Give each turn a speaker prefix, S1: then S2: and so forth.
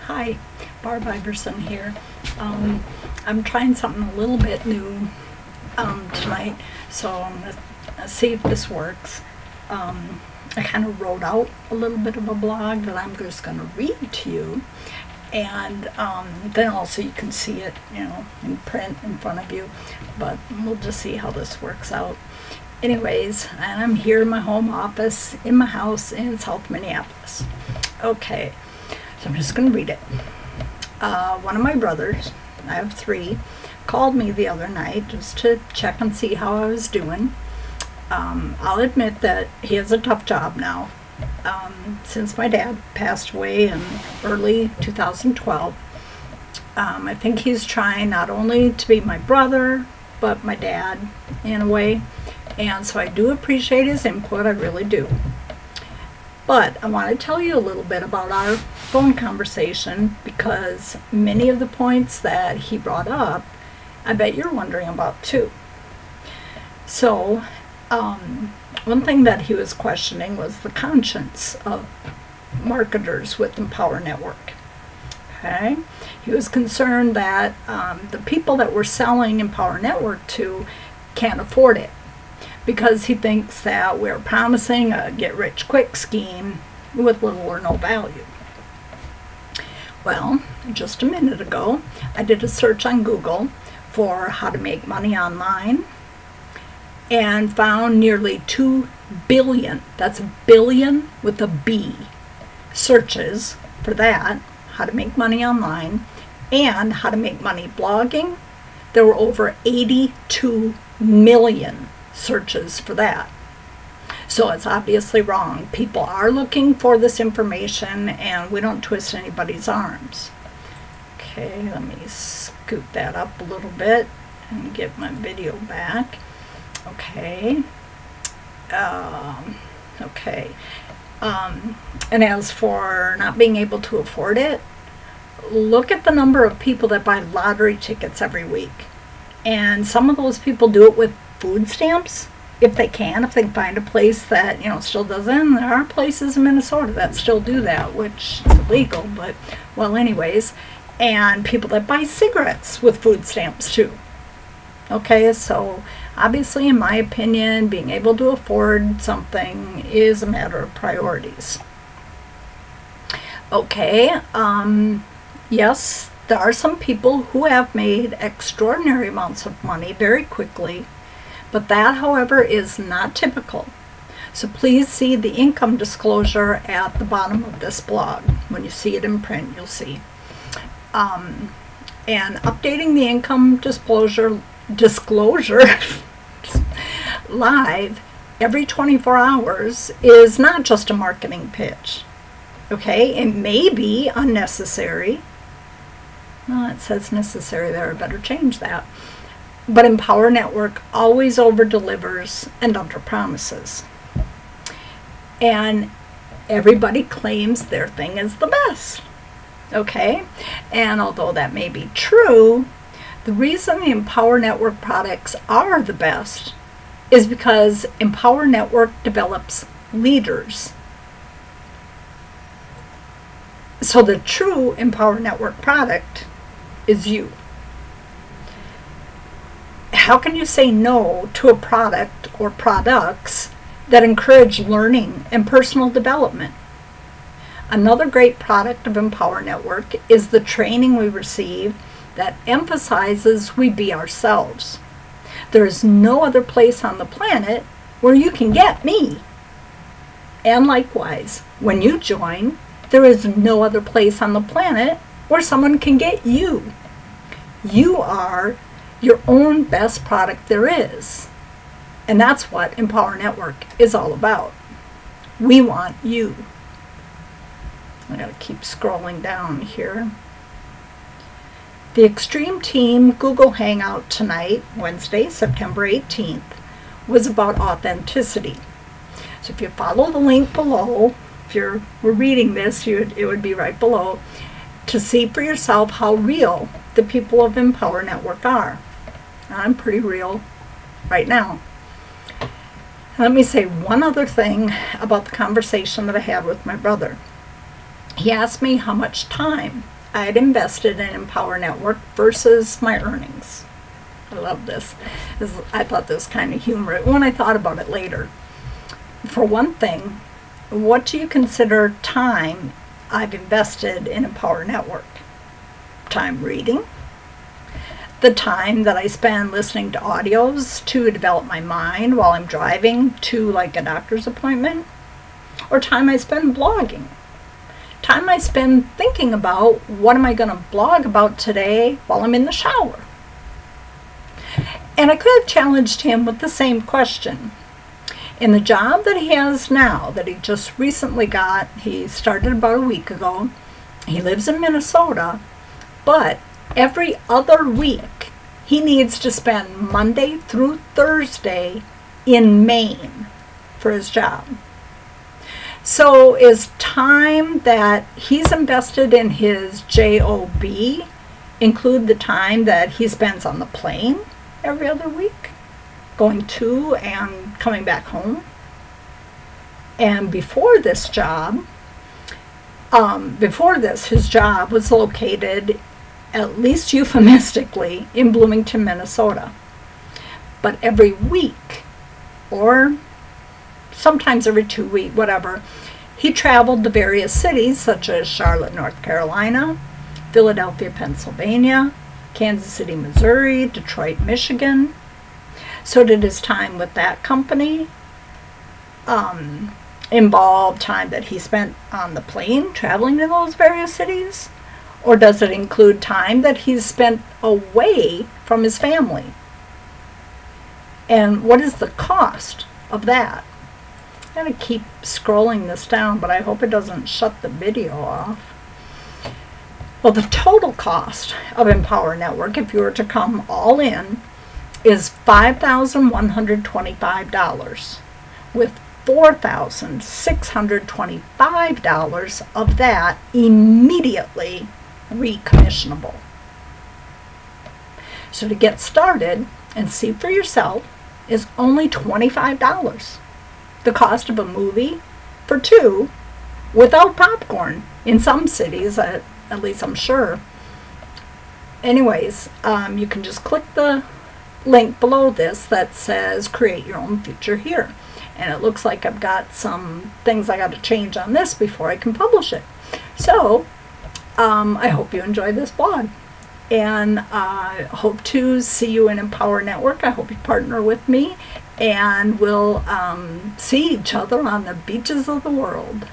S1: Hi, Barb Iverson here. I'm trying something a little bit new tonight, so I'm going to see if this works. I kind of wrote out a little bit of a blog that I'm just going to read to you, and then also you can see it, in print in front of you, but we'll just see how this works out. Anyways, and I'm here in my home office, in my house in South Minneapolis. Okay. So I'm just going to read it. One of my brothers, I have 3, called me the other night just to check and see how I was doing. I'll admit that he has a tough job now. Since my dad passed away in early 2012, I think he's trying not only to be my brother, but my dad in a way. And so I do appreciate his input, I really do. But I want to tell you a little bit about our phone conversation, because many of the points that he brought up, I bet you're wondering about too. So, one thing that he was questioning was the conscience of marketers with Empower Network. Okay? He was concerned that the people that we're selling Empower Network to can't afford it, because he thinks that we're promising a get-rich-quick scheme with little or no value. Well, just a minute ago, I did a search on Google for how to make money online and found nearly 2 billion, that's a billion with a B, searches for that, how to make money online, and how to make money blogging. There were over 82 million searches for that. So it's obviously wrong. People are looking for this information, and we don't twist anybody's arms. Okay, let me scoot that up a little bit and get my video back. Okay. And as for not being able to afford it, look at the number of people that buy lottery tickets every week. And some of those people do it with food stamps, if they can find a place that still does it. And there are places in Minnesota that still do that, which is illegal, but well, anyways. And people that buy cigarettes with food stamps too. Okay, so obviously, in my opinion, being able to afford something is a matter of priorities. Okay, yes, there are some people who have made extraordinary amounts of money very quickly, but that, however, is not typical. So please see the income disclosure at the bottom of this blog. When you see it in print, you'll see. And updating the income disclosure live every 24 hours is not just a marketing pitch. Okay, it may be unnecessary. No, it says necessary there. I better change that. But Empower Network always over-delivers and under-promises. And everybody claims their thing is the best. Okay? And although that may be true, the reason the Empower Network products are the best is because Empower Network develops leaders. So the true Empower Network product is you. How can you say no to a product or products that encourage learning and personal development? Another great product of Empower Network is the training we receive that emphasizes we be ourselves. There is no other place on the planet where you can get me. And likewise, when you join, there is no other place on the planet where someone can get you. You are your own best product there is. And that's what Empower Network is all about. We want you. I gotta keep scrolling down here. The Extreme Team Google Hangout tonight, Wednesday, September 18th, was about authenticity. So if you follow the link below, if you were reading this, it would be right below, to see for yourself how real the people of Empower Network are. I'm pretty real right now. Let me say one other thing about the conversation that I had with my brother. He asked me how much time I had invested in Empower Network versus my earnings. I love this. I thought this kind of humorous when I thought about it later. For one thing, what do you consider time I've invested in Empower Network? Time reading? The time that I spend listening to audios to develop my mind while I'm driving to like a doctor's appointment? Or time I spend blogging? Time I spend thinking about what am I going to blog about today while I'm in the shower? And I could have challenged him with the same question. In the job that he has now, that he just recently got, he started about a week ago, he lives in Minnesota, but every other week he needs to spend Monday through Thursday in Maine for his job. So is time that he's invested in his job include the time that he spends on the plane every other week, going to and coming back home? And before this, his job was located, at least euphemistically, in Bloomington, Minnesota. But every week, or sometimes every 2 weeks, whatever, he traveled to various cities such as Charlotte, North Carolina, Philadelphia, Pennsylvania, Kansas City, Missouri, Detroit, Michigan. So did his time with that company involve time that he spent on the plane traveling to those various cities? Or does it include time that he's spent away from his family? And what is the cost of that? I'm going to keep scrolling this down, but I hope it doesn't shut the video off. Well, the total cost of Empower Network, if you were to come all in, is $5,125, with $4,625 of that immediately recommissionable. So to get started and see for yourself is only $25. The cost of a movie for two without popcorn in some cities, at least I'm sure. Anyways, you can just click the link below this that says create your own future here. And it looks like I've got some things I got to change on this before I can publish it. So I hope you enjoy this blog, and I hope to see you in Empower Network. I hope you partner with me, and we'll see each other on the beaches of the world.